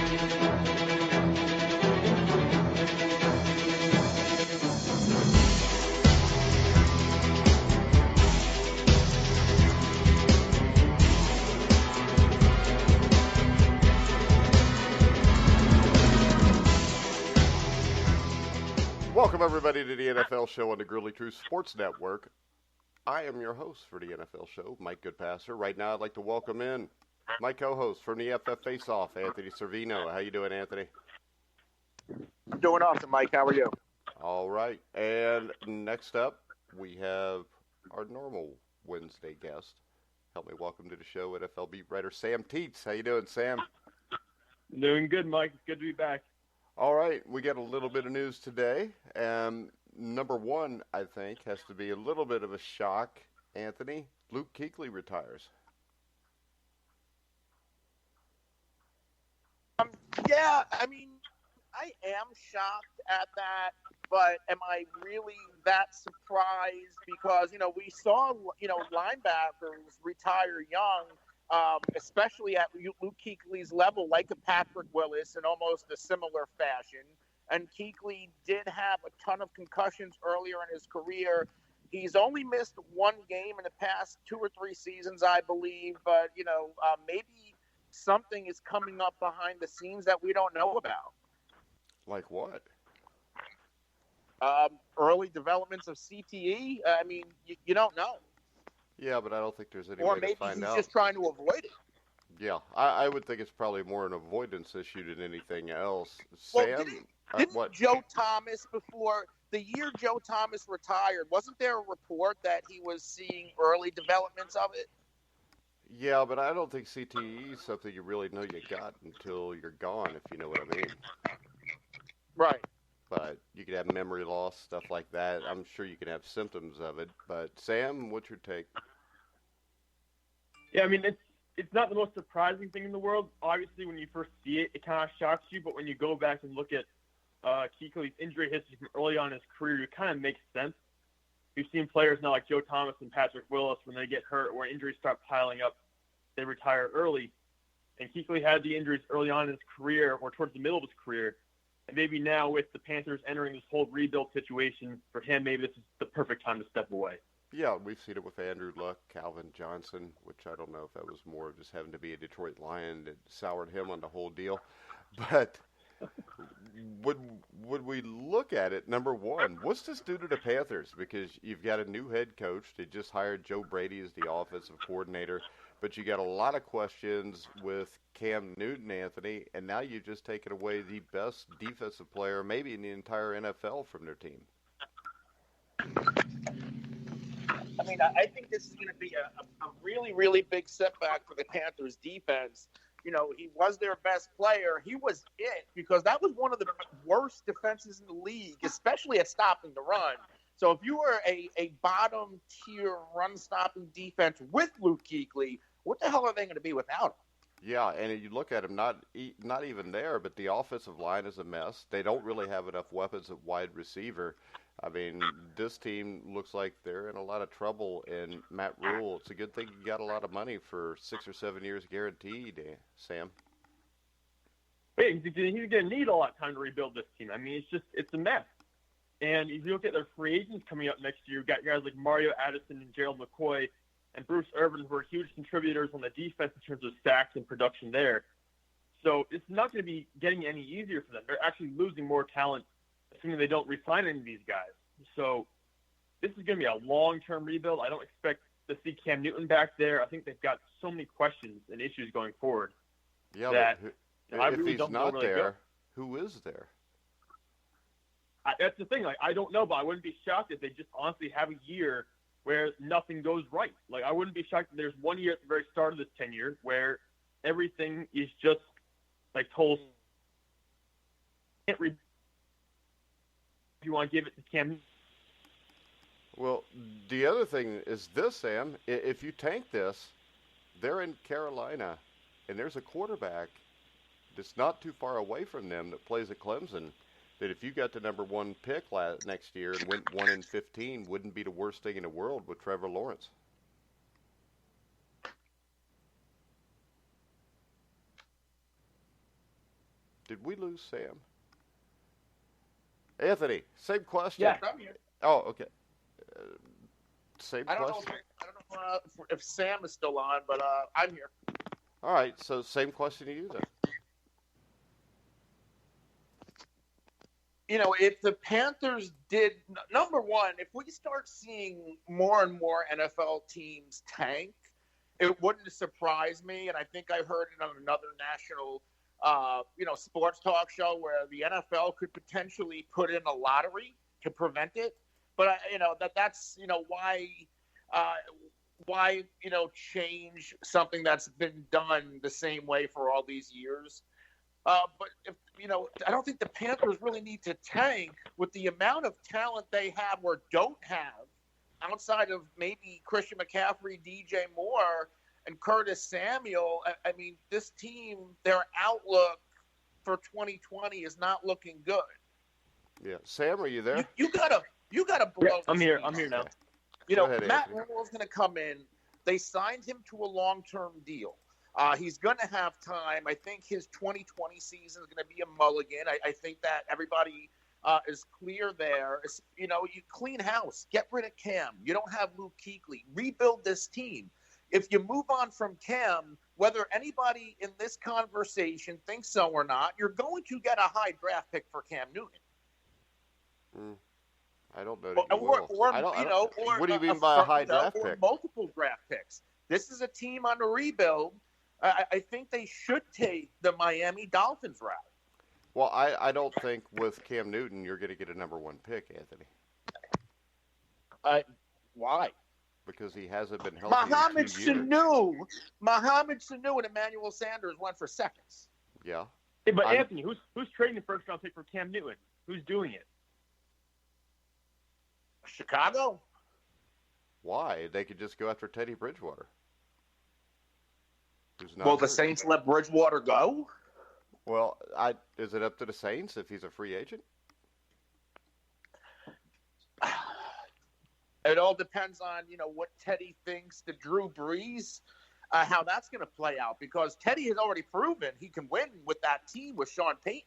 Welcome, everybody, to the NFL Show on the Grizzly True Sports Network. I am your host for the NFL Show, Mike Goodpaster. Right now, I'd like to welcome in my co-host from the FF Face-Off, Anthony Cervino. How you doing, Anthony? I'm doing awesome, Mike. How are you? All right. And next up, we have our normal Wednesday guest. Help me welcome to the show, NFL beat writer Sam Teets. How you doing, Sam? Doing good, Mike. It's good to be back. All right, we got a little bit of news today. Number one, I think, has to be a little bit of a shock, Anthony. Luke Kuechly retires. Yeah, I mean, I am shocked at that, but am I really that surprised? Because, we saw, linebackers retire young, especially at Luke Kuechly's level, like a Patrick Willis in almost a similar fashion. And Kuechly did have a ton of concussions earlier in his career. He's only missed one game in the past 2 or 3 seasons, I believe. But, maybe something is coming up behind the scenes that we don't know about. Like what? Early developments of CTE. I mean, you don't know. Yeah, but I don't think there's any or way maybe to find he's out. just trying to avoid it. Yeah, I would think it's probably more an avoidance issue than anything else. Well, Sam, didn't what? Joe Thomas, before the year Joe Thomas retired, wasn't there a report that he was seeing early developments of it? Yeah, but I don't think CTE is something you really know you got until you're gone, if you know what I mean. Right. But you could have memory loss, stuff like that. I'm sure you can have symptoms of it. But Sam, what's your take? Yeah, I mean, it's not the most surprising thing in the world. Obviously, when you first see it, it kind of shocks you. But when you go back and look at Kuechly's injury history from early on in his career, it kind of makes sense. We've seen players now like Joe Thomas and Patrick Willis, when they get hurt or injuries start piling up, they retire early. And Kuechly had the injuries early on in his career or towards the middle of his career. And maybe now with the Panthers entering this whole rebuild situation, for him, maybe this is the perfect time to step away. Yeah, we've seen it with Andrew Luck, Calvin Johnson, which I don't know if that was more of just having to be a Detroit Lion that soured him on the whole deal. But would we look at it, number one, what's this do to the Panthers? Because you've got a new head coach. They just hired Joe Brady as the offensive coordinator. But you got a lot of questions with Cam Newton, Anthony, and now you've just taken away the best defensive player maybe in the entire NFL from their team. I mean, I think this is going to be a really, really big setback for the Panthers defense. He was their best player. He was it because that was one of the worst defenses in the league, especially at stopping the run. So if you were a bottom-tier run-stopping defense with Luke Kuechly, what the hell are they going to be without him? Yeah, and you look at him, not even there, but the offensive line is a mess. They don't really have enough weapons at wide receiver. I mean, this team looks like they're in a lot of trouble, and Matt Rule, it's a good thing you got a lot of money for 6 or 7 years guaranteed, Sam. He's going to need a lot of time to rebuild this team. I mean, it's a mess. And if you look at their free agents coming up next year, you've got guys like Mario Addison and Gerald McCoy and Bruce Irvin, who are huge contributors on the defense in terms of sacks and production there. So it's not going to be getting any easier for them. They're actually losing more talent, assuming they don't re-sign any of these guys. So this is going to be a long-term rebuild. I don't expect to see Cam Newton back there. I think they've got so many questions and issues going forward. Yeah, that but I if really he's don't not know where they there, go. who is there? That's the thing. I don't know, but I wouldn't be shocked if they just honestly have a year where nothing goes right. I wouldn't be shocked if there's 1 year at the very start of this tenure where everything is just total. If you want to give it to Cam. Well, the other thing is this, Sam. If you tank this, they're in Carolina, and there's a quarterback that's not too far away from them that plays at Clemson. That if you got the number 1 pick next year and went 1-15, wouldn't be the worst thing in the world with Trevor Lawrence. Did we lose Sam? Anthony, same question. Yeah, I'm here. Oh, okay. Same I don't question. know if Sam is still on, but I'm here. All right, so same question to you then. You know, if the Panthers did, number one, if we start seeing more and more NFL teams tank, it wouldn't surprise me. And I think I heard it on another national, sports talk show where the NFL could potentially put in a lottery to prevent it. But that's why change something that's been done the same way for all these years. But I don't think the Panthers really need to tank with the amount of talent they have or don't have outside of maybe Christian McCaffrey, DJ Moore, and Curtis Samuel. I mean, this team, their outlook for 2020 is not looking good. Yeah, Sam, are you there? You gotta blow. Yeah, I'm here. I'm here now. Matt Rule is going to come in. They signed him to a long-term deal. He's going to have time. I think his 2020 season is going to be a mulligan. I think that everybody is clear there. You clean house. Get rid of Cam. You don't have Luke Kuechly. Rebuild this team. If you move on from Cam, whether anybody in this conversation thinks so or not, you're going to get a high draft pick for Cam Newton. I don't know. What do you mean by a high draft pick? Multiple draft picks. This is a team on a rebuild. I think they should take the Miami Dolphins route. Well, I don't think with Cam Newton you're going to get a number one pick, Anthony. Why? Because he hasn't been healthy Mohamed in 2 years. Sanu and Emmanuel Sanders went for seconds. Yeah. Hey, but Anthony, who's trading the first round pick for Cam Newton? Who's doing it? Chicago. Why? They could just go after Teddy Bridgewater. Will the Saints let Bridgewater go? Well, is it up to the Saints if he's a free agent? It all depends on, what Teddy thinks to Drew Brees, how that's going to play out. Because Teddy has already proven he can win with that team with Sean Payton.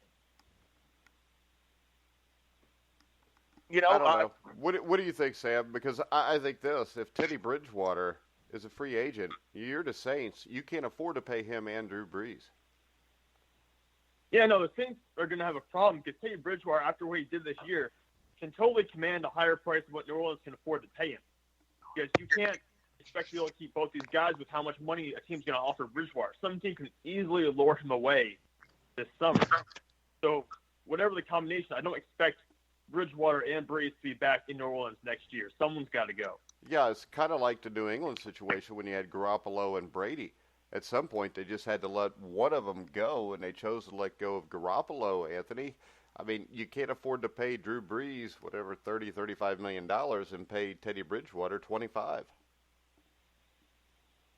I don't know. What do you think, Sam? Because I think this: if Teddy Bridgewater is a free agent, you're the Saints. You can't afford to pay him and Drew Brees. Yeah, no, the Saints are going to have a problem because Teddy Bridgewater, after what he did this year, can totally command a higher price than what New Orleans can afford to pay him. Because you can't expect to be able to keep both these guys with how much money a team's going to offer Bridgewater. Some team can easily lure him away this summer. So whatever the combination, I don't expect Bridgewater and Brees to be back in New Orleans next year. Someone's got to go. Yeah, it's kind of like the New England situation when you had Garoppolo and Brady. At some point, they just had to let one of them go, and they chose to let go of Garoppolo, Anthony. I mean, you can't afford to pay Drew Brees, whatever, $35 million and pay Teddy Bridgewater $25.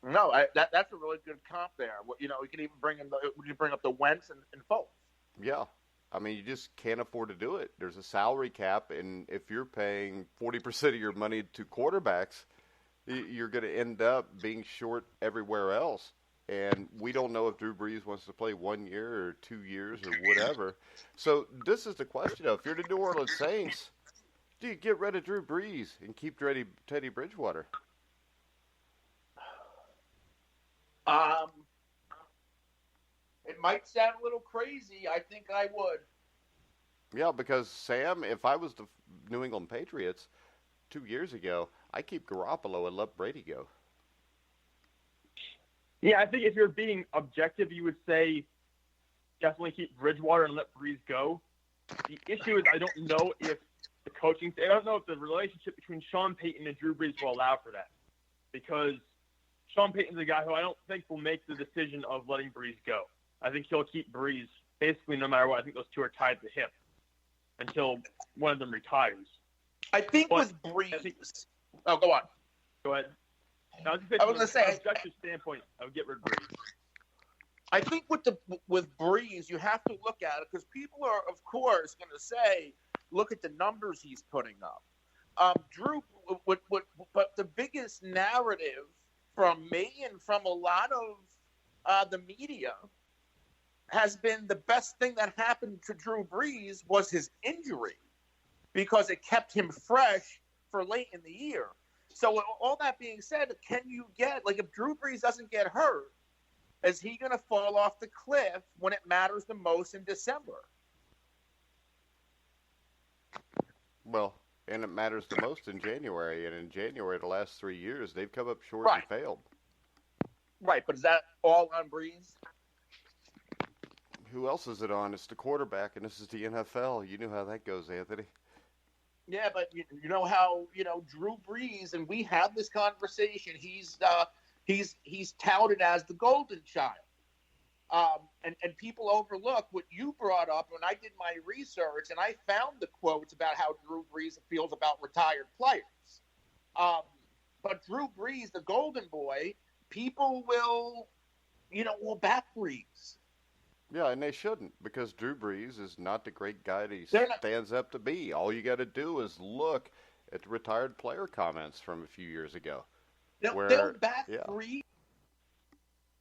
No, that's a really good comp there. You can even bring up the Wentz and Foles. Yeah. I mean, you just can't afford to do it. There's a salary cap, and if you're paying 40% of your money to quarterbacks, you're going to end up being short everywhere else. And we don't know if Drew Brees wants to play 1 year or 2 years or whatever. So this is the question, though. If you're the New Orleans Saints, do you get rid of Drew Brees and keep Teddy Bridgewater? It might sound a little crazy. I think I would. Yeah, because, Sam, if I was the New England Patriots 2 years ago, I keep Garoppolo and let Brady go. Yeah, I think if you're being objective, you would say definitely keep Bridgewater and let Brees go. The issue is I don't know if the coaching – I don't know if the relationship between Sean Payton and Drew Brees will allow for that, because Sean Payton's a guy who I don't think will make the decision of letting Brees go. I think he'll keep Brees basically no matter what. I think those two are tied to the hip until one of them retires. I think with Brees – oh, go on. Go ahead. I was going to say – from an objective standpoint, I would get rid of Brees. I think with Brees, you have to look at it because people are, of course, going to say, look at the numbers he's putting up. Drew, but the biggest narrative from me and from a lot of the media has been the best thing that happened to Drew Brees was his injury, because it kept him fresh for late in the year. So all that being said, can you get, like, if Drew Brees doesn't get hurt, is he going to fall off the cliff when it matters the most in December? Well, and it matters the most in January. And in January, the last 3 years, they've come up short Right. and failed. Right, but is that all on Brees? Who else is it on? It's the quarterback, and this is the NFL. You know how that goes, Anthony. Yeah, but you know how, Drew Brees, and we had this conversation, he's touted as the golden child. And people overlook what you brought up when I did my research, and I found the quotes about how Drew Brees feels about retired players. But Drew Brees, the golden boy, people will back Brees. Yeah, and they shouldn't, because Drew Brees is not the great guy that he stands up to be. All you got to do is look at the retired player comments from a few years ago. They'll back Brees,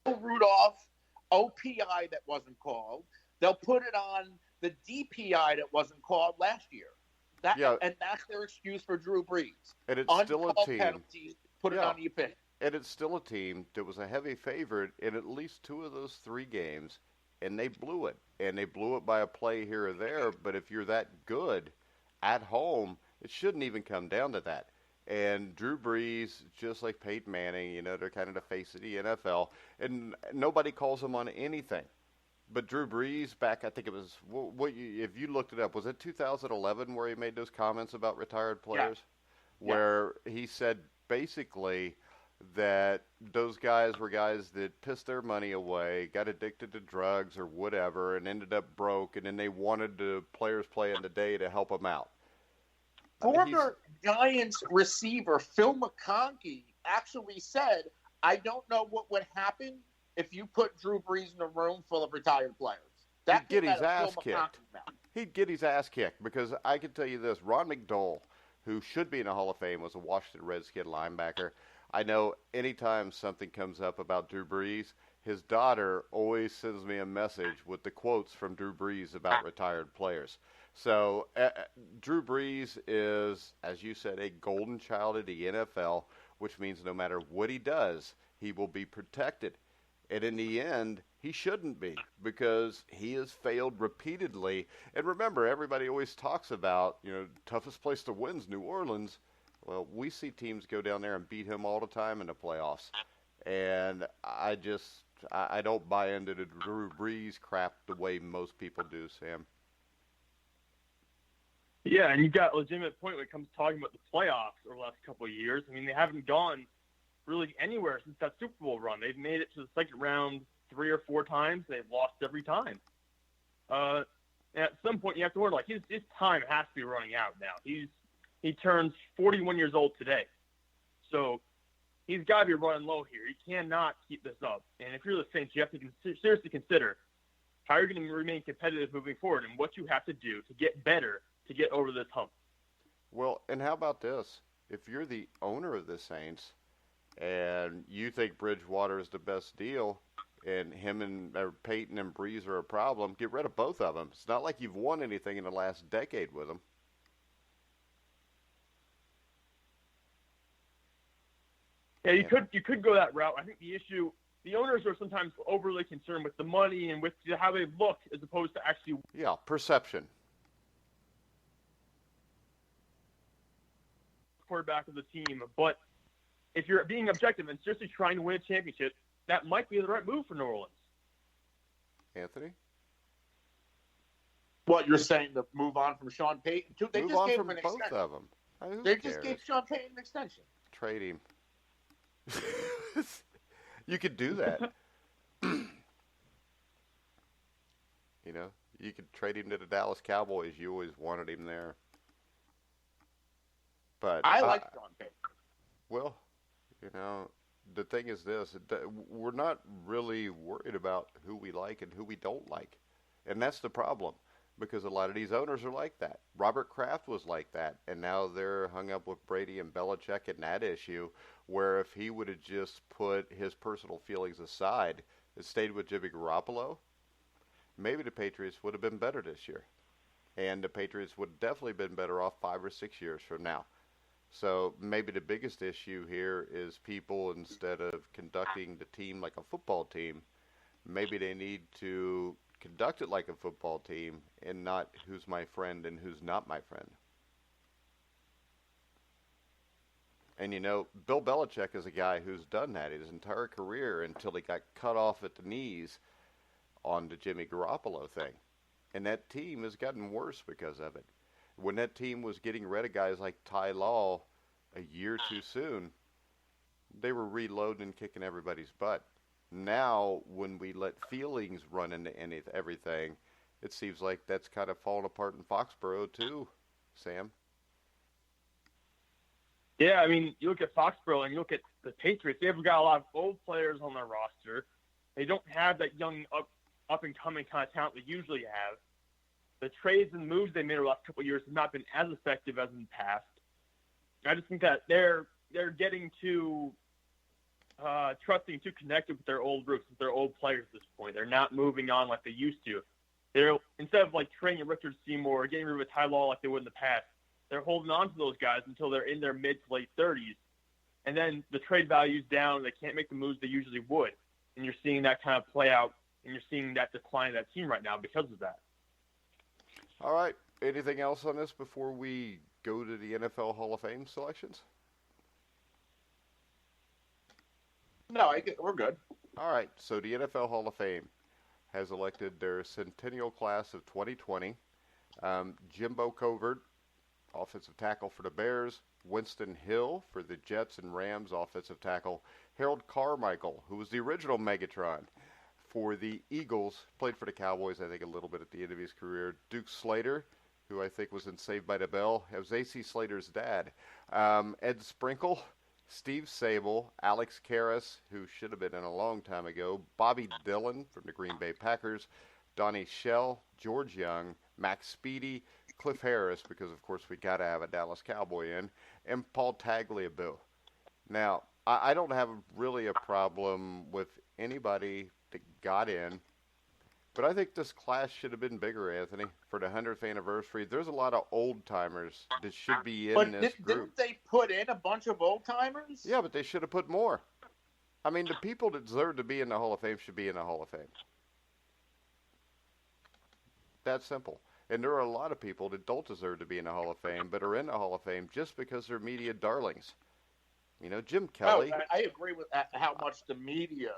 Rudolph, OPI that wasn't called. They'll put it on the DPI that wasn't called last year. And that's their excuse for Drew Brees. And it's still a team. Penalties, put it on the opinion. And it's still a team that was a heavy favorite in at least 2 of those 3 games. And they blew it. And they blew it by a play here or there. But if you're that good at home, it shouldn't even come down to that. And Drew Brees, just like Peyton Manning, they're kind of the face of the NFL. And nobody calls him on anything. But Drew Brees, back, I think it was, if you looked it up, was it 2011 where he made those comments about retired players? Yeah. Where he said basically that those guys were guys that pissed their money away, got addicted to drugs or whatever, and ended up broke, and then they wanted the players playing today to help them out. Former Giants receiver Phil McConkey actually said, I don't know what would happen if you put Drew Brees in a room full of retired players. He'd get his ass kicked. He'd get his ass kicked, because I can tell you this, Ron McDowell, who should be in the Hall of Fame, was a Washington Redskin linebacker. I know anytime something comes up about Drew Brees, his daughter always sends me a message with the quotes from Drew Brees about retired players. So Drew Brees is, as you said, a golden child of the NFL, which means no matter what he does, he will be protected. And in the end, he shouldn't be, because he has failed repeatedly. And remember, everybody always talks about, toughest place to win is New Orleans. Well, we see teams go down there and beat him all the time in the playoffs. And I don't buy into the Drew Brees crap the way most people do, Sam. Yeah, and you've got a legitimate point when it comes to talking about the playoffs over the last couple of years. I mean, they haven't gone really anywhere since that Super Bowl run. They've made it to the second round 3 or 4 times. They've lost every time. And at some point, you have to wonder, like, his time has to be running out now. He turns 41 years old today. So he's got to be running low here. He cannot keep this up. And if you're the Saints, you have to seriously consider how you're going to remain competitive moving forward and what you have to do to get better to get over this hump. Well, and how about this? If you're the owner of the Saints and you think Bridgewater is the best deal and him and Peyton and Brees are a problem, get rid of both of them. It's not like you've won anything in the last decade with them. Yeah, you could go that route. I think the owners are sometimes overly concerned with the money and with how they look as opposed to actually. Yeah, perception. Quarterback of the team, but if you're being objective and seriously trying to win a championship, that might be the right move for New Orleans. Anthony? What you're saying, to move on from Sean Payton? They move just on gave from him an both extension. of them. They just gave Sean Payton an extension. Trade him. You could do that. You could trade him to the Dallas Cowboys. You always wanted him there. But I like Sean Payton. Well, the thing is this. We're not really worried about who we like and who we don't like. And that's the problem, because a lot of these owners are like that. Robert Kraft was like that, and now they're hung up with Brady and Belichick in that issue, where if he would have just put his personal feelings aside and stayed with Jimmy Garoppolo, maybe the Patriots would have been better this year. And the Patriots would have definitely been better off 5 or 6 years from now. So maybe the biggest issue here is people, instead of conducting the team like a football team, maybe they need to conduct it like a football team and not who's my friend and who's not my friend. And, you know, Bill Belichick is a guy who's done that his entire career until he got cut off at the knees on the Jimmy Garoppolo thing. And that team has gotten worse because of it. When that team was getting rid of guys like Ty Law a year too soon, they were reloading and kicking everybody's butt. Now, when we let feelings run into everything, it seems like that's kind of fallen apart in Foxborough too, Sam. Yeah, I mean, you look at Foxborough and you look at the Patriots. They've got a lot of old players on their roster. They don't have that young up-and-coming kind of talent they usually have. The trades and moves they made over the last couple of years have not been as effective as in the past. I just think that they're getting too trusting, too connected with their old roots, with their old players at this point. They're not moving on like they used to. They're, instead of like trading Richard Seymour or getting rid of Ty Law like they would in the past, they're holding on to those guys until they're in their mid to late 30s. And then the trade value's down. They can't make the moves they usually would. And you're seeing that kind of play out, and you're seeing that decline of that team right now because of that. All right. Anything else on this before we go to the NFL Hall of Fame selections? No, we're good. All right. So the NFL Hall of Fame has elected their centennial class of 2020. Jimbo Covert, offensive tackle for the Bears. Winston Hill for the Jets and Rams, offensive tackle. Harold Carmichael, who was the original Megatron for the Eagles, played for the Cowboys, I think, a little bit at the end of his career. Duke Slater, who I think was in Saved by the Bell. It was A.C. Slater's dad. Ed Sprinkle, Steve Sable, Alex Karras, who should have been in a long time ago. Bobby Dillon from the Green Bay Packers. Donnie Shell, George Young, Max Speedy, Cliff Harris, because, of course, we got to have a Dallas Cowboy in, and Paul Tagliabue. Now, I don't have really a problem with anybody that got in, but I think this class should have been bigger, Anthony, for the 100th anniversary. There's a lot of old-timers that should be in this group. Didn't they put in a bunch of old-timers? Yeah, but they should have put more. I mean, the people that deserve to be in the Hall of Fame should be in the Hall of Fame. That simple. And there are a lot of people that don't deserve to be in the Hall of Fame, but are in the Hall of Fame just because they're media darlings. You know, Jim Kelly. Oh, I agree with that, how much the media.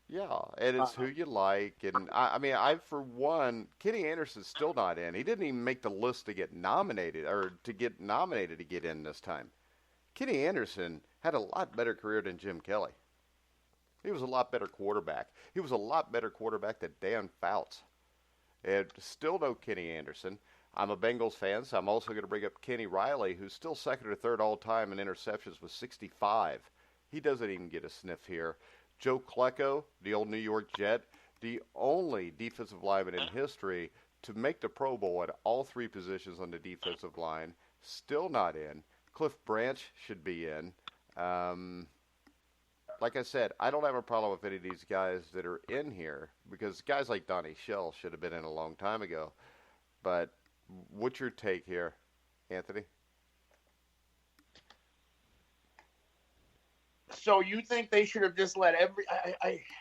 Yeah, and it's who you like. And I mean, for one, Kenny Anderson's still not in. He didn't even make the list to get nominated to get in this time. Kenny Anderson had a lot better career than Jim Kelly. He was a lot better quarterback. He was a lot better quarterback than Dan Fouts. And still no Kenny Anderson. I'm a Bengals fan, so I'm also going to bring up Kenny Riley, who's still second or third all-time in interceptions with 65. He doesn't even get a sniff here. Joe Klecko, the old New York Jet, the only defensive lineman in history to make the Pro Bowl at all three positions on the defensive line, still not in. Cliff Branch should be in. Like I said, I don't have a problem with any of these guys that are in here because guys like Donnie Shell should have been in a long time ago. But what's your take here, Anthony? So you think they should have just let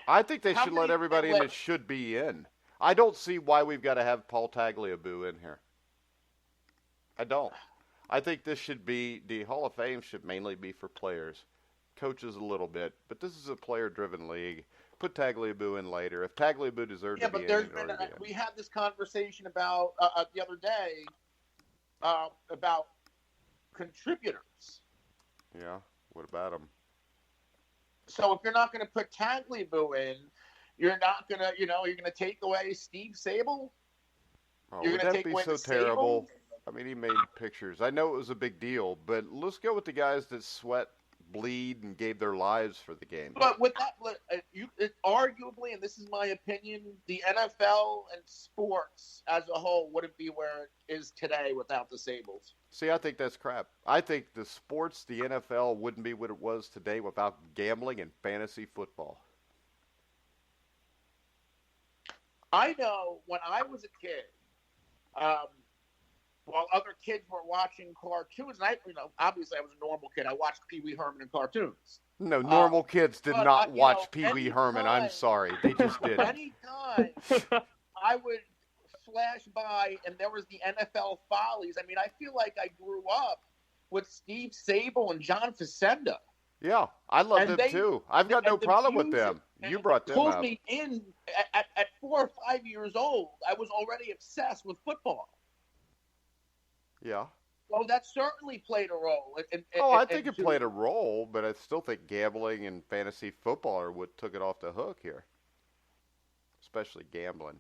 I think they should let everybody in that should be in. I don't see why we've got to have Paul Tagliabue in here. I don't. I think this should be, the Hall of Fame should mainly be for players. Coaches a little bit, but this is a player-driven league. Put Tagliabue in later. If Tagliabue deserved to be in, we had this conversation about the other day about contributors. Yeah, what about them? So if you're not going to put Tagliabue in, you're not going to, you're going to take away Steve Sable. Oh, would that be so terrible? I mean, he made pictures. I know it was a big deal, but let's go with the guys that sweat, bleed, and gave their lives for the game. But with that, arguably, and this is my opinion, the NFL and sports as a whole wouldn't be where it is today without the Sables. See, I think that's crap. I think the sports, the NFL, wouldn't be what it was today without gambling and fantasy football. I know when I was a kid, while other kids were watching cartoons, and obviously I was a normal kid. I watched Pee Wee Herman and cartoons. No, normal kids did not watch Pee Wee Herman. I'm sorry. They just didn't. Anytime I would flash by and there was the NFL Follies, I mean, I feel like I grew up with Steve Sable and John Facenda. Yeah, I love them too. I've got no problem with them. You brought them up. Pulled me in at 4 or 5 years old. I was already obsessed with football. Yeah. Well, that certainly played a role. I think it played a role, but I still think gambling and fantasy football are what took it off the hook here. Especially gambling.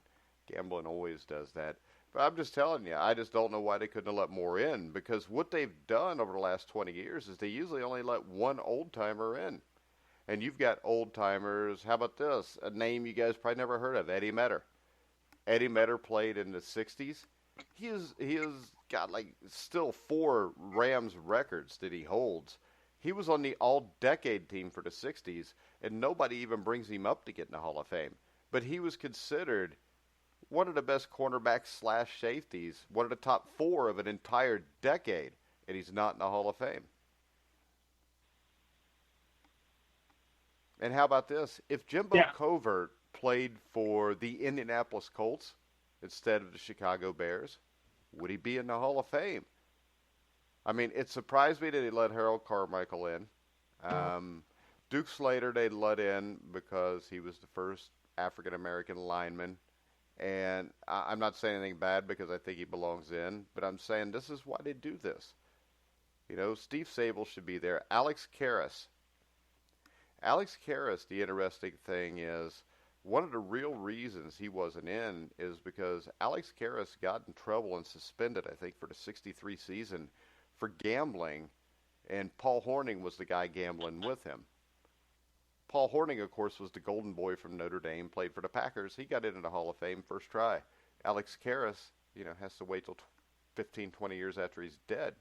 Gambling always does that. But I'm just telling you, I just don't know why they couldn't have let more in, because what they've done over the last 20 years is they usually only let one old-timer in. And you've got old-timers. How about this? A name you guys probably never heard of, Eddie Metter. Eddie Metter played in the 60s. He has got like still 4 Rams records that he holds. He was on the all-decade team for the 60s, and nobody even brings him up to get in the Hall of Fame. But he was considered one of the best cornerbacks / safeties, one of the top 4 of an entire decade, and he's not in the Hall of Fame. And how about this? If Jimbo Covert played for the Indianapolis Colts instead of the Chicago Bears, would he be in the Hall of Fame? I mean, it surprised me that they let Harold Carmichael in. Duke Slater they let in because he was the first African-American lineman. And I'm not saying anything bad because I think he belongs in, but I'm saying this is why they do this. You know, Steve Sable should be there. Alex Karras, the interesting thing is, one of the real reasons he wasn't in is because Alex Karras got in trouble and suspended, I think, for the 63 season for gambling, and Paul Hornung was the guy gambling with him. Paul Hornung, of course, was the golden boy from Notre Dame, played for the Packers. He got into the Hall of Fame first try. Alex Karras, has to wait till 15, 20 years after he's dead.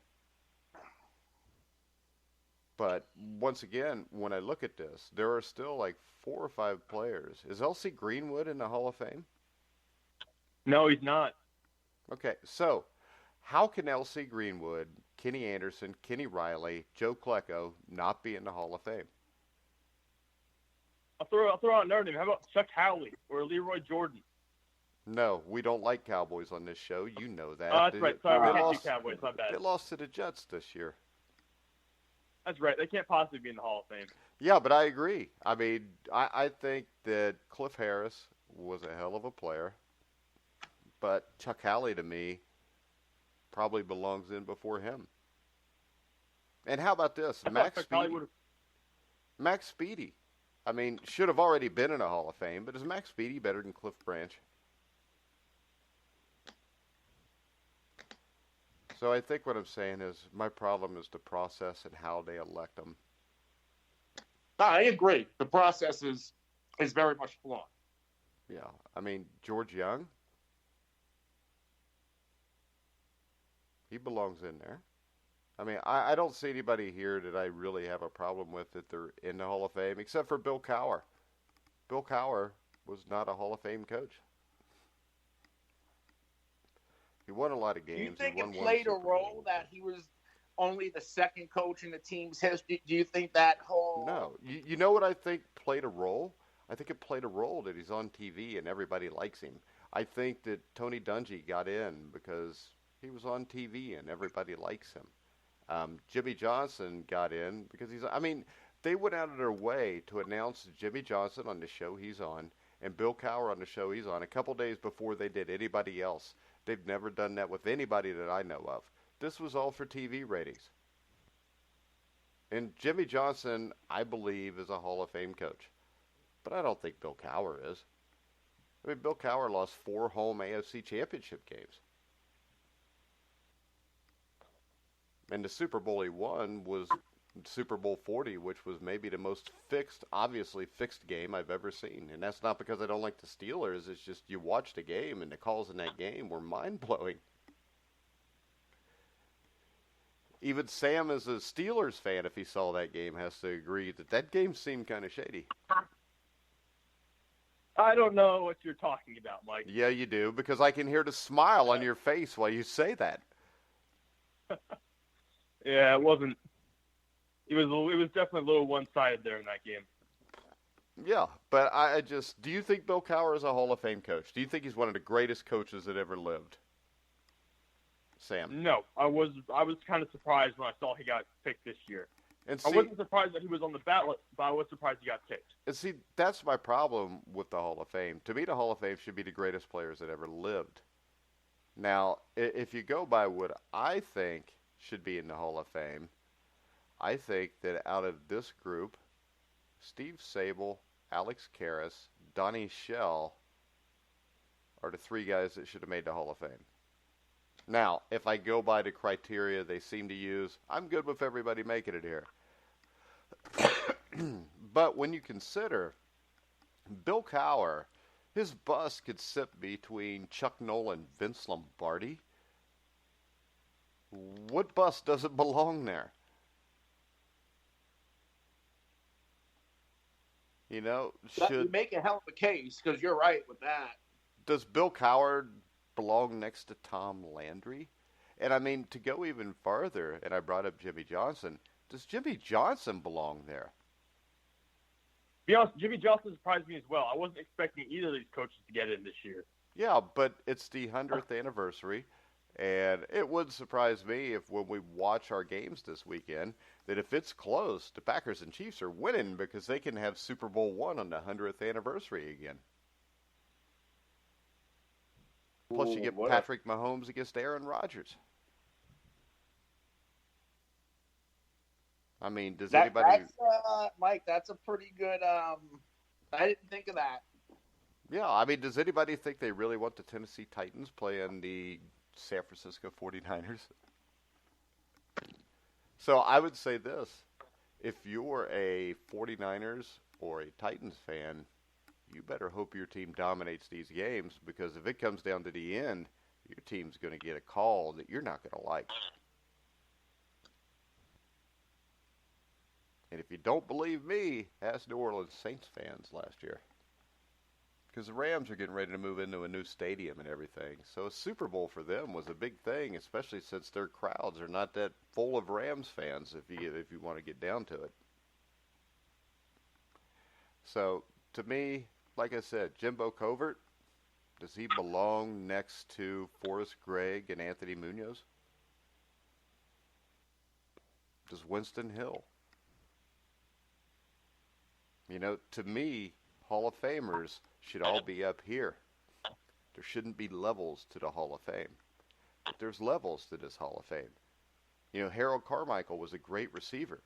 But once again, when I look at this, there are still like 4 or 5 players. Is L.C. Greenwood in the Hall of Fame? No, he's not. Okay, so how can L.C. Greenwood, Kenny Anderson, Kenny Riley, Joe Klecko not be in the Hall of Fame? I'll throw out another name. How about Chuck Howley or Leroy Jordan? No, we don't like Cowboys on this show. You know that. Oh, that's right. Sorry, we can't do Cowboys. My bad. They lost to the Jets this year. That's right. They can't possibly be in the Hall of Fame. Yeah, but I agree. I mean, I think that Cliff Harris was a hell of a player, but Chuck Howley, to me, probably belongs in before him. And how about this? Max Speedy. I mean, should have already been in a Hall of Fame, but is Max Speedy better than Cliff Branch? So I think what I'm saying is my problem is the process and how they elect them. I agree. The process is very much flawed. Yeah. I mean, George Young, he belongs in there. I mean, I don't see anybody here that I really have a problem with that they're in the Hall of Fame, except for Bill Cowher. Bill Cowher was not a Hall of Fame coach. He won a lot of games. Do you think it played a role that he was only the second coach in the team's history? Do you think that whole... No. You know what I think played a role? I think it played a role that he's on TV and everybody likes him. I think that Tony Dungy got in because he was on TV and everybody likes him. Jimmy Johnson got in because they went out of their way to announce Jimmy Johnson on the show he's on and Bill Cowher on the show he's on a couple days before they did anybody else. They've never done that with anybody that I know of. This was all for TV ratings. And Jimmy Johnson, I believe, is a Hall of Fame coach. But I don't think Bill Cowher is. I mean, Bill Cowher lost 4 home AFC championship games. And the Super Bowl he won was Super Bowl 40, which was maybe the most obviously fixed game I've ever seen. And that's not because I don't like the Steelers. It's just you watch the game, and the calls in that game were mind-blowing. Even Sam, as a Steelers fan, if he saw that game, has to agree that game seemed kind of shady. I don't know what you're talking about, Mike. Yeah, you do, because I can hear the smile on your face while you say that. Yeah, it wasn't. It was definitely a little one-sided there in that game. Yeah, but do you think Bill Cowher is a Hall of Fame coach? Do you think he's one of the greatest coaches that ever lived? Sam? No, I was kind of surprised when I saw he got picked this year. And I wasn't surprised that he was on the ballot, but I was surprised he got picked. And see, that's my problem with the Hall of Fame. To me, the Hall of Fame should be the greatest players that ever lived. Now, if you go by what I think should be in the Hall of Fame, I think that out of this group, Steve Sabol, Alex Karras, Donnie Shell are the three guys that should have made the Hall of Fame. Now, if I go by the criteria they seem to use, I'm good with everybody making it here. But when you consider Bill Cowher, his bust could sit between Chuck Nolan and Vince Lombardi. What bust doesn't belong there? You know, You make a hell of a case, because you're right with that. Does Bill Cowher belong next to Tom Landry? And I mean, to go even farther, and I brought up Jimmy Johnson, does Jimmy Johnson belong there? To be honest, Jimmy Johnson surprised me as well. I wasn't expecting either of these coaches to get in this year. Yeah, but it's the 100th anniversary, and it would surprise me if when we watch our games this weekend, that if it's close, the Packers and Chiefs are winning because they can have Super Bowl I on the 100th anniversary again. Plus, you get Patrick Mahomes against Aaron Rodgers. I mean, does anybody... Mike, that's a pretty good... I didn't think of that. Yeah, I mean, does anybody think they really want the Tennessee Titans playing the San Francisco 49ers? So I would say this. If you're a 49ers or a Titans fan, you better hope your team dominates these games, because if it comes down to the end, your team's going to get a call that you're not going to like. And if you don't believe me, ask New Orleans Saints fans last year. Because the Rams are getting ready to move into a new stadium and everything. So a Super Bowl for them was a big thing, especially since their crowds are not that full of Rams fans, if you want to get down to it. So, to me, like I said, Jimbo Covert, does he belong next to Forrest Gregg and Anthony Munoz? Does Winston Hill? You know, to me, Hall of Famers should all be up here. There shouldn't be levels to the Hall of Fame. But there's levels to this Hall of Fame. You know, Harold Carmichael was a great receiver,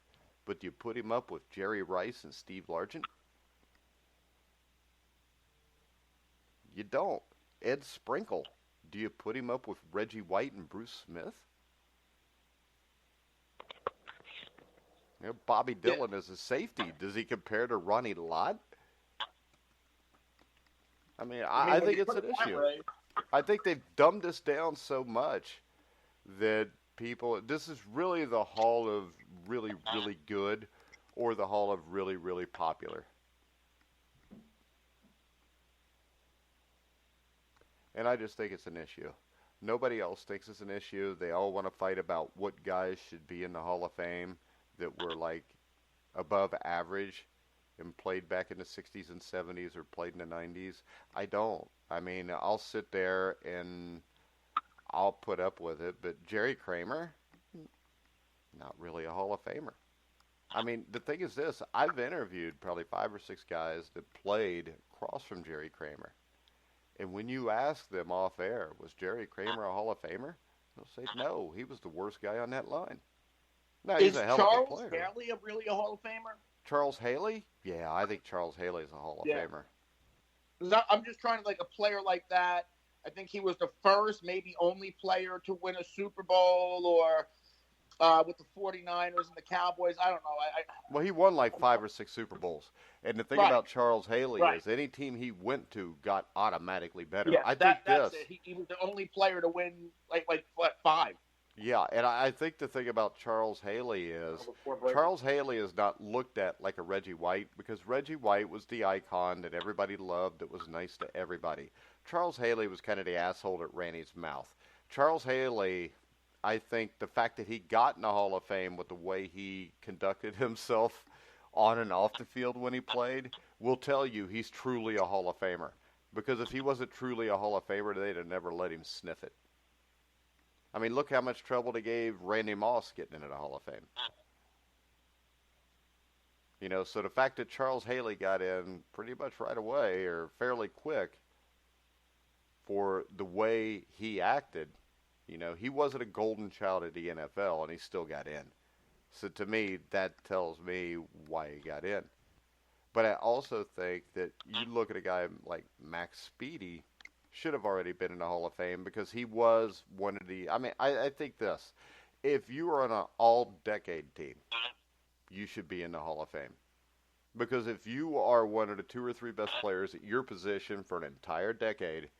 but do you put him up with Jerry Rice and Steve Largent? You don't. Ed Sprinkle, do you put him up with Reggie White and Bruce Smith? You know, Bobby Dillon as a safety, does he compare to Ronnie Lott? I mean, I think it's an issue. I think they've dumbed this down so much that this is really the Hall of really, really good or the Hall of really, really popular. And I just think it's an issue. Nobody else thinks it's an issue. They all want to fight about what guys should be in the Hall of Fame that were like above average and played back in the 60s and 70s or played in the 90s. I don't. I mean, I'll sit there and I'll put up with it. But Jerry Kramer, not really a Hall of Famer. I mean, the thing is this. I've interviewed probably 5 or 6 guys that played across from Jerry Kramer. And when you ask them off air, was Jerry Kramer a Hall of Famer? They'll say, no, he was the worst guy on that line. No, he's a hell of a player. Is Charles Haley really a Hall of Famer? Charles Haley? Yeah, I think Charles Haley is a Hall of Famer. I'm just trying to, like, a player like that. I think he was the first, maybe only player to win a Super Bowl or with the 49ers and the Cowboys. I don't know. Well, he won like 5 or 6 Super Bowls. And the thing about Charles Haley is any team he went to got automatically better. Yeah, I think that's it. He was the only player to win, like what, 5? Yeah, and I think the thing about Charles Haley is Charles Haley is not looked at like a Reggie White because Reggie White was the icon that everybody loved, that was nice to everybody. Charles Haley was kind of the asshole that ran his mouth. Charles Haley, I think the fact that he got in the Hall of Fame with the way he conducted himself on and off the field when he played will tell you he's truly a Hall of Famer. Because if he wasn't truly a Hall of Famer, they'd have never let him sniff it. I mean, look how much trouble they gave Randy Moss getting into the Hall of Fame. You know, so the fact that Charles Haley got in pretty much right away or fairly quick for the way he acted, you know, he wasn't a golden child of the NFL and he still got in. So to me, that tells me why he got in. But I also think that you look at a guy like Max Speedy, should have already been in the Hall of Fame because he was one of the. I mean, I think this: if you are on an all-decade team, you should be in the Hall of Fame because if you are one of the 2 or 3 best players at your position for an entire decade,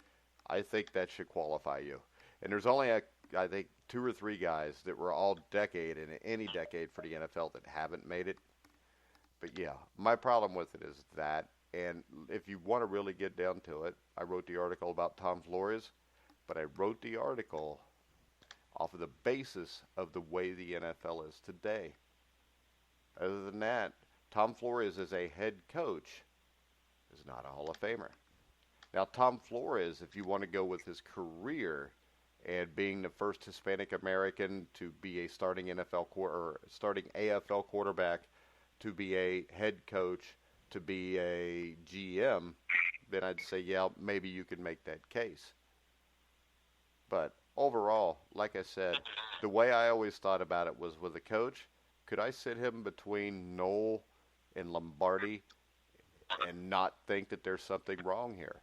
I think that should qualify you. And there's only I think 2 or 3 guys that were all-decade in any decade for the NFL that haven't made it. But yeah, my problem with it is that. And if you want to really get down to it, I wrote the article about Tom Flores, but I wrote the article off of the basis of the way the NFL is today. Other than that, Tom Flores as a head coach is not a Hall of Famer. Now, Tom Flores, if you want to go with his career and being the first Hispanic American to be a starting starting AFL quarterback, to be a head coach, to be a GM, then I'd say, yeah, maybe you could make that case. But overall, like I said, the way I always thought about it was with a coach, could I sit him between Noel and Lombardi and not think that there's something wrong here?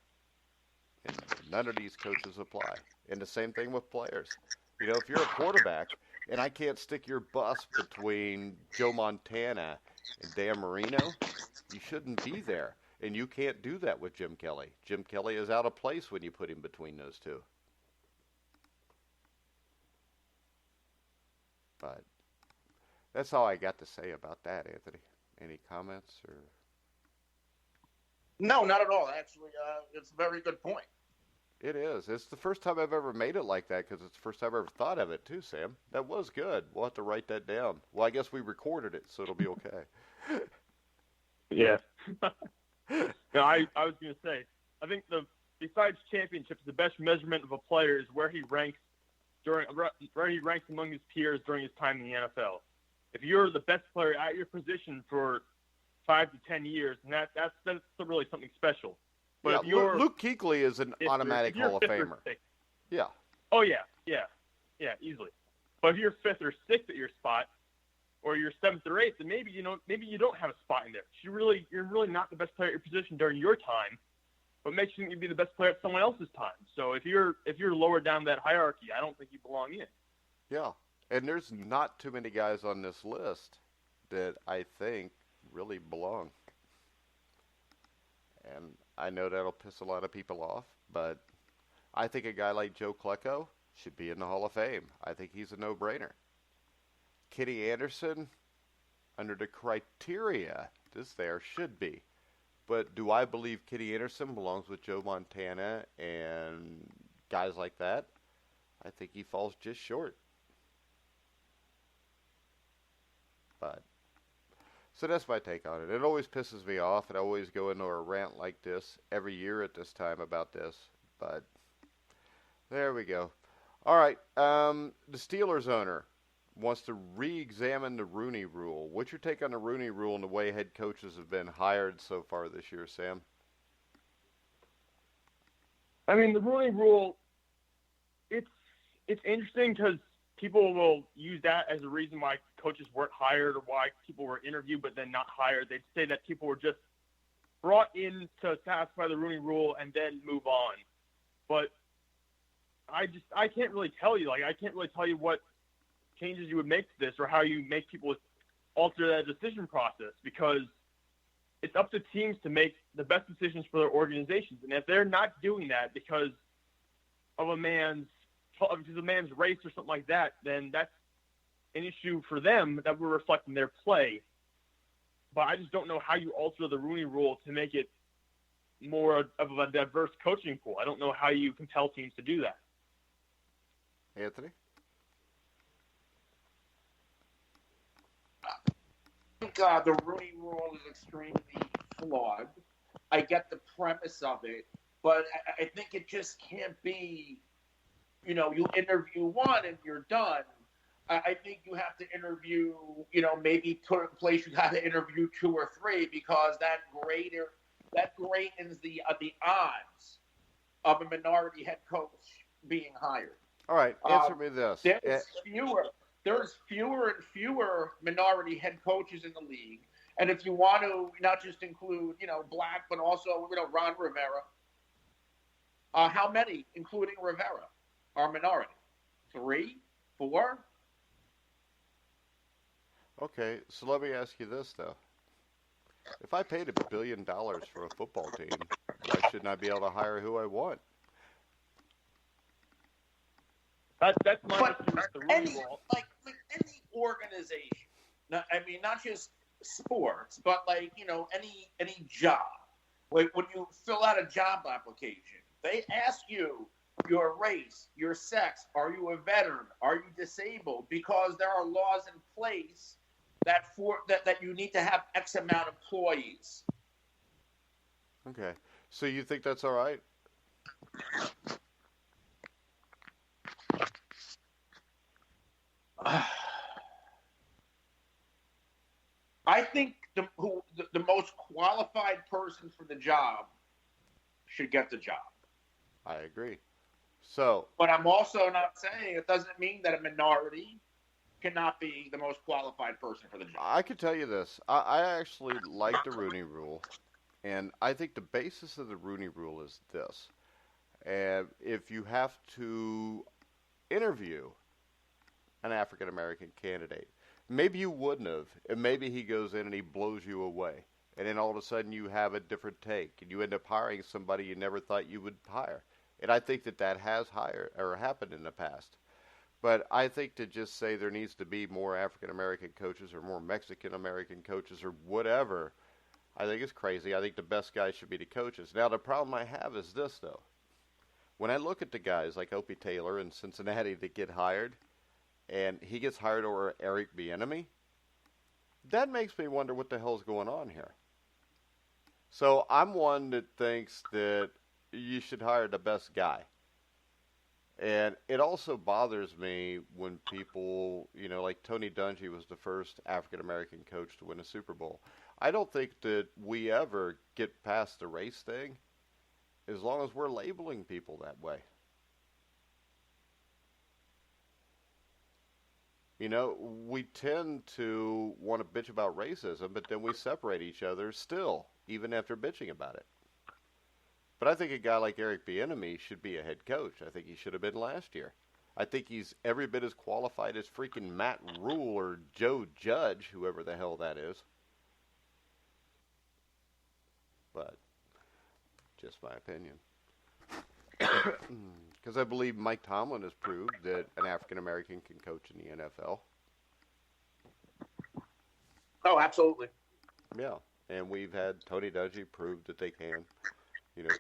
And none of these coaches apply. And the same thing with players. You know, if you're a quarterback and I can't stick your bus between Joe Montana and Dan Marino, you shouldn't be there. And you can't do that with Jim Kelly. Jim Kelly is out of place when you put him between those two. But that's all I got to say about that, Anthony. Any comments? Or? No, not at all. Actually, it's a very good point. It is. It's the first time I've ever made it like that because it's the first time I've ever thought of it too, Sam. That was good. We'll have to write that down. Well, I guess we recorded it, so it'll be okay. Yeah. No, I was going to say, I think besides championships, the best measurement of a player is where he ranks among his peers during his time in the NFL. If you're the best player at your position for 5 to 10 years, and that's really something special. But yeah, if you're, Luke Kuechly is an automatic Hall of Famer. Yeah. Oh yeah, easily. But if you're 5th or 6th at your spot, or you're 7th or 8th, then maybe you don't have a spot in there. You're really not the best player at your position during your time, but makes you think you'd be the best player at someone else's time. So if you're lower down that hierarchy, I don't think you belong in. Yeah, and there's not too many guys on this list that I think really belong. And I know that'll piss a lot of people off, but I think a guy like Joe Klecko should be in the Hall of Fame. I think he's a no-brainer. Kenny Anderson, under the criteria this there, should be. But do I believe Kenny Anderson belongs with Joe Montana and guys like that? I think he falls just short. But so that's my take on it. It always pisses me off, and I always go into a rant like this every year at this time about this. But there we go. All right, the Steelers owner wants to re-examine the Rooney Rule. What's your take on the Rooney Rule and the way head coaches have been hired so far this year, Sam? I mean, the Rooney Rule, it's interesting because people will use that as a reason why coaches weren't hired or why people were interviewed but then not hired. They'd say that people were just brought in to satisfy the Rooney Rule and then move on. But I can't really tell you. I can't really tell you what changes you would make to this or how you make people alter that decision process because it's up to teams to make the best decisions for their organizations. And if they're not doing that because of a man's is a man's race or something like that, then that's an issue for them that will reflect in their play. But I just don't know how you alter the Rooney Rule to make it more of a diverse coaching pool. I don't know how you compel teams to do that. Anthony? I think the Rooney Rule is extremely flawed. I get the premise of it, but I think it just can't be, you interview one and you're done. I think you have to interview, maybe put in place you got to interview 2 or 3 because that greatens the odds of a minority head coach being hired. All right, answer me this. There's fewer and fewer minority head coaches in the league. And if you want to not just include, black, but also, Ron Rivera, how many, including Rivera, are minority? 3? 4? Okay, so let me ask you this, though. If I paid $1 billion for a football team, why shouldn't I be able to hire who I want? That's my but issue with the Rooney any, Rule. like any organization, not just sports, but any job. Like when you fill out a job application, they ask you your race, your sex, are you a veteran, are you disabled? Because there are laws in place that you need to have X amount of employees. Okay, so you think that's all right? I think the most qualified person for the job should get the job. I agree. So, but I'm also not saying it doesn't mean that a minority cannot be the most qualified person for the job. I can tell you this. I actually like the Rooney Rule, and I think the basis of the Rooney Rule is this. And if you have to interview an African-American candidate, maybe you wouldn't have, and maybe he goes in and he blows you away, and then all of a sudden you have a different take, and you end up hiring somebody you never thought you would hire. And I think that has happened in the past. But I think to just say there needs to be more African-American coaches or more Mexican-American coaches or whatever, I think it's crazy. I think the best guys should be the coaches. Now, the problem I have is this, though. When I look at the guys like Opie Taylor in Cincinnati that get hired, and he gets hired over Eric Bieniemy, that makes me wonder what the hell's going on here. So I'm one that thinks that you should hire the best guy. And it also bothers me when people, like Tony Dungy was the first African-American coach to win a Super Bowl. I don't think that we ever get past the race thing as long as we're labeling people that way. We tend to want to bitch about racism, but then we separate each other still, even after bitching about it. But I think a guy like Eric Bieniemy should be a head coach. I think he should have been last year. I think he's every bit as qualified as freaking Matt Rule or Joe Judge, whoever the hell that is. But just my opinion. Because I believe Mike Tomlin has proved that an African-American can coach in the NFL. Oh, absolutely. Yeah, and we've had Tony Dungy prove that they can.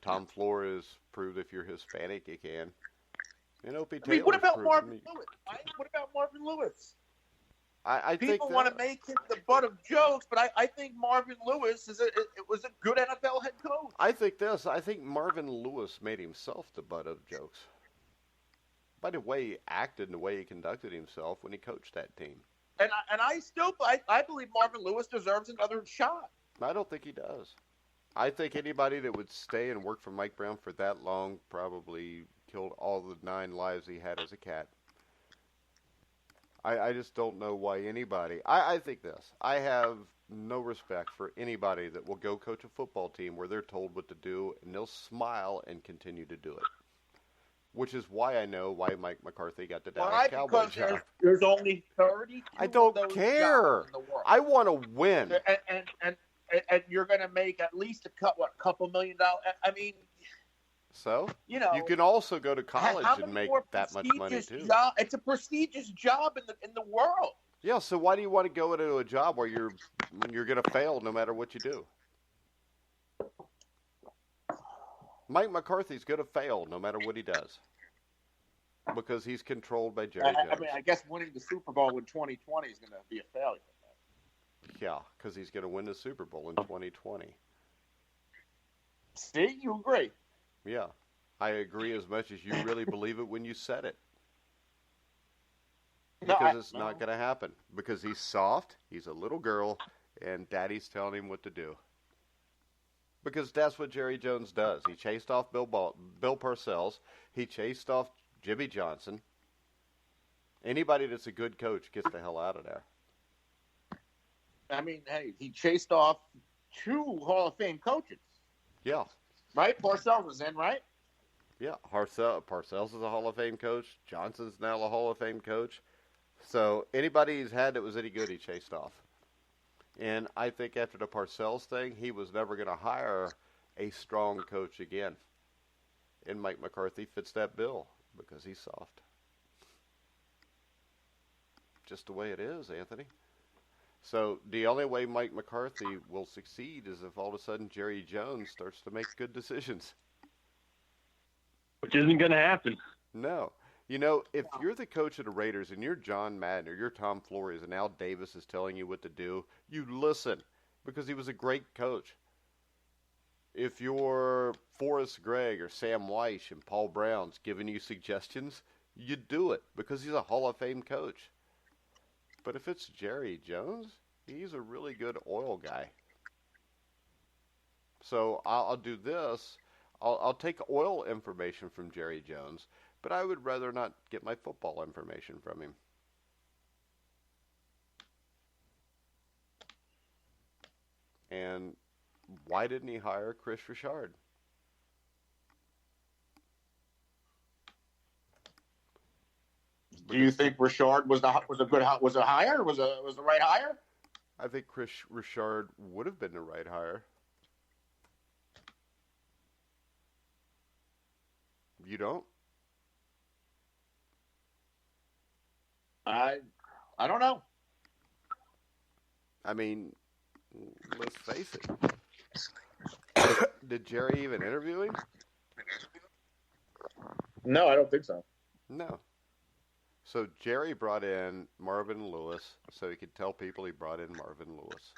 Tom Flores proved if you're Hispanic, you can. Opie Taylor's what about proven Marvin Lewis? What about Marvin Lewis? I think people want to make him the butt of jokes, but I think Marvin Lewis was a good NFL head coach. I think Marvin Lewis made himself the butt of jokes. By the way he acted and the way he conducted himself when he coached that team. And I believe Marvin Lewis deserves another shot. I don't think he does. I think anybody that would stay and work for Mike Brown for that long probably killed all the 9 lives he had as a cat. I just don't know why anybody. I think this. I have no respect for anybody that will go coach a football team where they're told what to do and they'll smile and continue to do it. Which is why I know why Mike McCarthy got the Dallas Cowboys job. Because there's only 30. I don't care. I want to win. And you're going to make at least a couple $1 million. I mean, So You know, you can also go to college how and many make more that much money prestigious too. It's a prestigious job in the world. Yeah. So why do you want to go into a job where you're going to fail no matter what you do? Mike McCarthy's going to fail no matter what he does because he's controlled by Jerry Jones. I mean, I guess winning the Super Bowl in 2020 is going to be a failure. Yeah, because he's going to win the Super Bowl in 2020. See, you agree? Yeah, I agree as much as you really believe it when you said it. Because it's not going to happen. Because he's soft, he's a little girl, and Daddy's telling him what to do. Because that's what Jerry Jones does. He chased off Bill Parcells. He chased off Jimmy Johnson. Anybody that's a good coach gets the hell out of there. I mean, hey, he chased off 2 Hall of Fame coaches. Yeah. Right? Parcells was in, right? Yeah. Parcells is a Hall of Fame coach. Johnson's now a Hall of Fame coach. So anybody he's had that was any good, he chased off. And I think after the Parcells thing, he was never going to hire a strong coach again. And Mike McCarthy fits that bill because he's soft. Just the way it is, Anthony. So the only way Mike McCarthy will succeed is if all of a sudden Jerry Jones starts to make good decisions. Which isn't going to happen. No. You know, if you're the coach of the Raiders and you're John Madden or you're Tom Flores and Al Davis is telling you what to do, you listen because he was a great coach. If you're Forrest Gregg or Sam Weiss and Paul Brown's giving you suggestions, you do it because he's a Hall of Fame coach. But if it's Jerry Jones, he's a really good oil guy. So I'll do this. I'll take oil information from Jerry Jones, but I would rather not get my football information from him. And why didn't he hire Chris Richard? Do you think Richard was a hire? Was the right hire? I think Chris Richard would have been the right hire. You don't? I don't know. I mean, let's face it. Did Jerry even interview him? No, I don't think so. No. So Jerry brought in Marvin Lewis so he could tell people he brought in Marvin Lewis.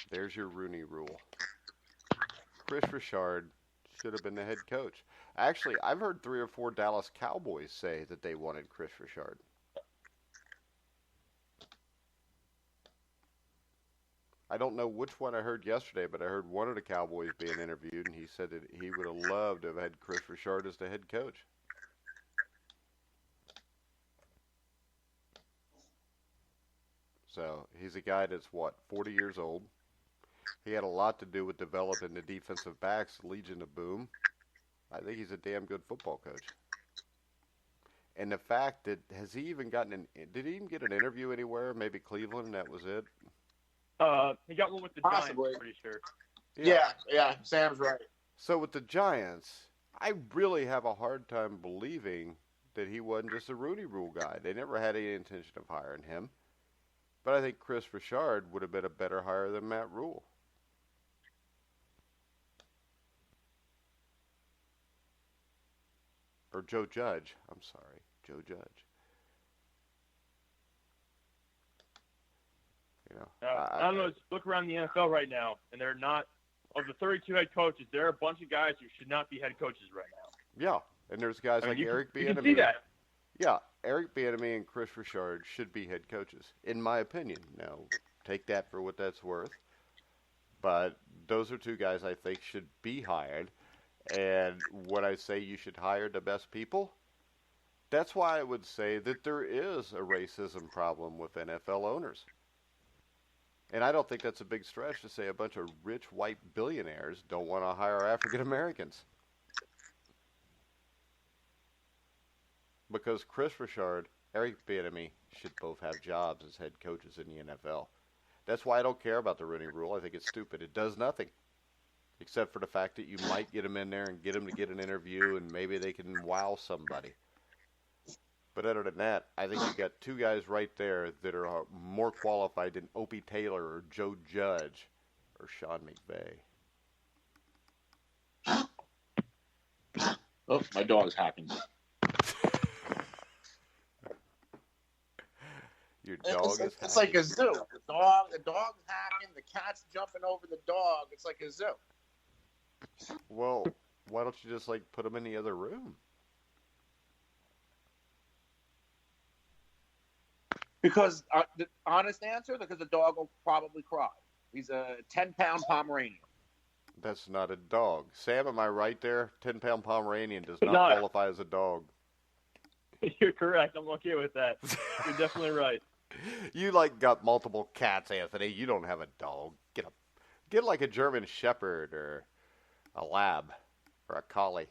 There's your Rooney Rule. Chris Richard should have been the head coach. Actually, I've heard 3 or 4 Dallas Cowboys say that they wanted Chris Richard. I don't know which one I heard yesterday, but I heard one of the Cowboys being interviewed, and he said that he would have loved to have had Chris Richard as the head coach. So he's a guy that's, 40 years old. He had a lot to do with developing the defensive backs, Legion of Boom. I think he's a damn good football coach. And the fact that, did he even get an interview anywhere? Maybe Cleveland, and that was it? He got one with the Possibly. Giants, I'm pretty sure. Yeah, Sam's right. So with the Giants, I really have a hard time believing that he wasn't just a Rooney Rule guy. They never had any intention of hiring him. But I think Chris Richard would have been a better hire than Matt Rule. Or Joe Judge. I'm sorry, Joe Judge. You know, I don't know. Just look around the NFL right now, and they're not, of the 32 head coaches, there are a bunch of guys who should not be head coaches right now. Yeah, and there's guys like Eric Bieniemy. You can see that. Yeah, Eric Bieniemy and Chris Richard should be head coaches, in my opinion. Now, take that for what that's worth. But those are 2 guys I think should be hired. And when I say you should hire the best people, that's why I would say that there is a racism problem with NFL owners. And I don't think that's a big stretch to say a bunch of rich white billionaires don't want to hire African Americans. Because Chris Richard, Eric Bieniemy should both have jobs as head coaches in the NFL. That's why I don't care about the Rooney Rule. I think it's stupid. It does nothing. except for the fact that you might get them in there and get them to get an interview, and maybe they can wow somebody. But other than that, I think you got two guys right there that are more qualified than Opie Taylor or Joe Judge or Sean McVay. Oh, my dog's hacking. Your dog is hacking. It's like a zoo. The dog's hacking. The cat's jumping over the dog. It's like a zoo. Well, why don't you just put them in the other room? Because the honest answer, because the dog will probably cry. He's a 10-pound Pomeranian. That's not a dog. Sam, am I right there? 10-pound Pomeranian does not qualify as a dog. You're correct. I'm okay with that. You're definitely right. You got multiple cats, Anthony. You don't have a dog. Get like a German Shepherd or a Lab or a Collie.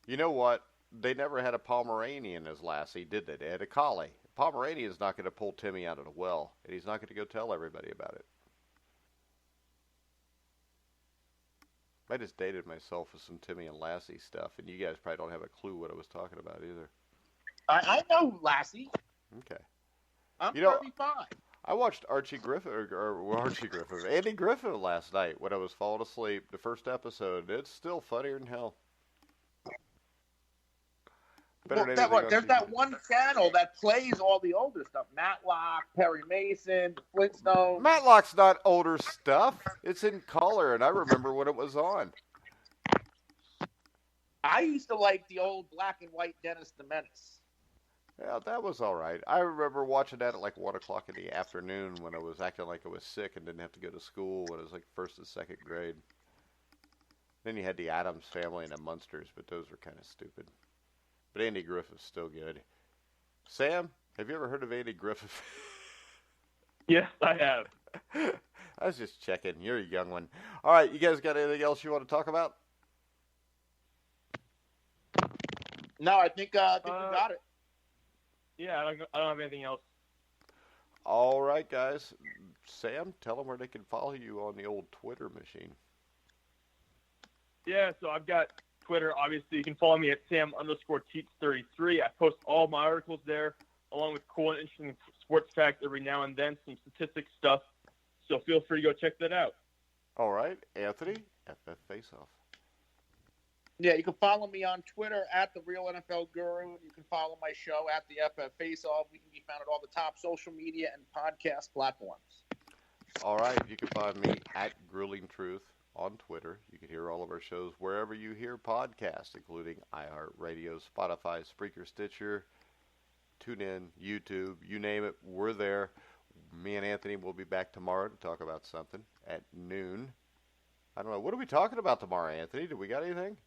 You know what? They never had a Pomeranian as Lassie, did they? They had a Collie. A Pomeranian's not going to pull Timmy out of the well, and he's not going to go tell everybody about it. I just dated myself with some Timmy and Lassie stuff, and you guys probably don't have a clue what I was talking about either. I know Lassie. Okay. I'm 35. I watched Andy Griffith last night when I was falling asleep. The first episode. It's still funnier than hell. There's that one channel that plays all the older stuff. Matlock, Perry Mason, the Flintstones. Matlock's not older stuff. It's in color, and I remember when it was on. I used to like the old black and white Dennis the Menace. Yeah, that was all right. I remember watching that at 1 o'clock in the afternoon when I was acting like I was sick and didn't have to go to school when I was first and second grade. Then you had the Addams Family and the Munsters, but those were kind of stupid. But Andy Griffith's still good. Sam, have you ever heard of Andy Griffith? Yes, I have. I was just checking. You're a young one. All right, you guys got anything else you want to talk about? No, I think we got it. Yeah, I don't have anything else. All right, guys. Sam, tell them where they can follow you on the old Twitter machine. Yeah, so I've got Twitter. Obviously, you can follow me at Sam_Teets33. I post all my articles there, along with cool and interesting sports facts every now and then, some statistics stuff. So feel free to go check that out. All right, Anthony, FF Faceoff. Yeah, you can follow me on Twitter at The Real NFL Guru. You can follow my show at the FF Faceoff. We can be found at all the top social media and podcast platforms. All right, you can find me at Grueling Truth on Twitter. You can hear all of our shows wherever you hear podcasts, including iHeartRadio, Spotify, Spreaker, Stitcher, TuneIn, YouTube, you name it, we're there. Me and Anthony will be back tomorrow to talk about something at noon. I don't know. What are we talking about tomorrow, Anthony? Do we got anything?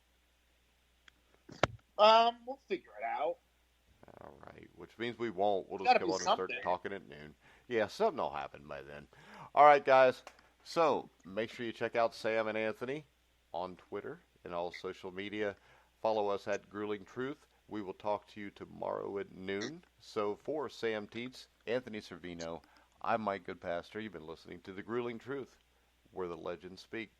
We'll figure it out. All right, which means we won't. We'll just come on and start talking at noon. Yeah, something will happen by then. All right, guys. So make sure you check out Sam and Anthony on Twitter and all social media. Follow us at Grueling Truth. We will talk to you tomorrow at noon. So for Sam Teets, Anthony Cervino, I'm Mike Goodpaster. You've been listening to The Grueling Truth, where the legends speak.